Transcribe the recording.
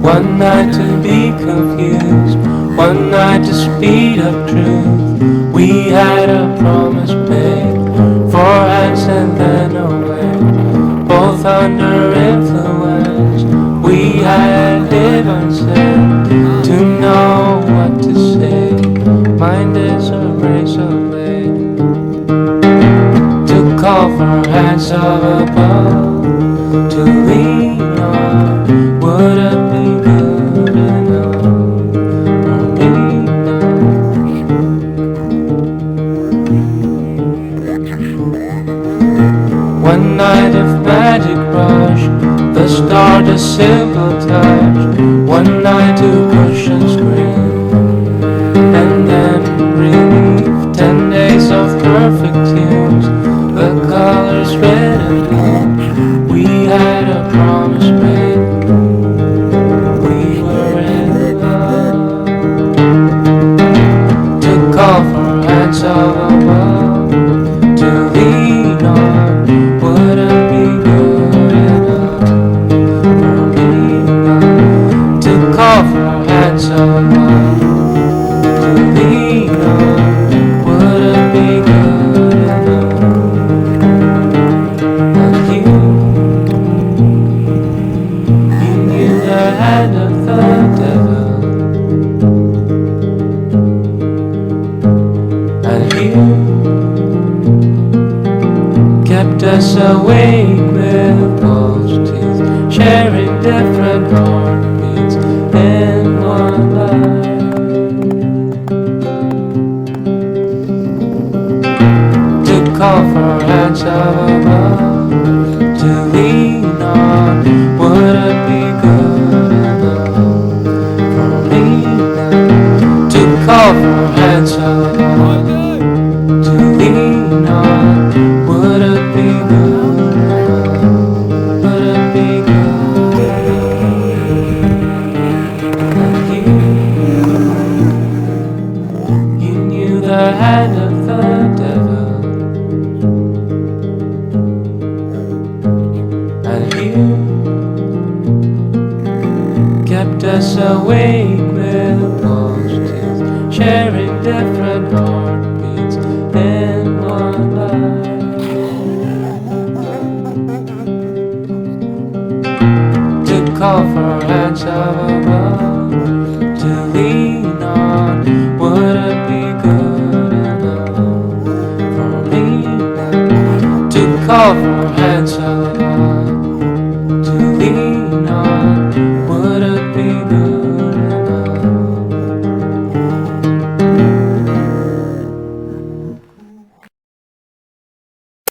One night to be confused, one night to speed up truth. We had a promise made, 4 hands and then away. Both under influence, we had divine sense to know what to say. Mind is a razor blade to call for hands of above, to lean on. Would it be good enough for me now? One night of magic rush, the start a simple touch. One night to push and scream, and then relief. 10 days of perfect tunes, the colors red and blue. We had a promise made. Call for hands of above to lean on. Would it be good enough for me now? To call for hands of above to lean on. Would it be good enough? And you knew the hand of the devil. Kept us awake with false teeth, sharing different heartbeats in one life. To call for hands of above, to lean on. Would it be good enough for me now? To call for hands of above, to lean on. Would it be good enough? Would it be good enough? And you knew the hand of the devil, and you kept us awake with false teeth, sharing different heartbeats in one life. To call for hands of above.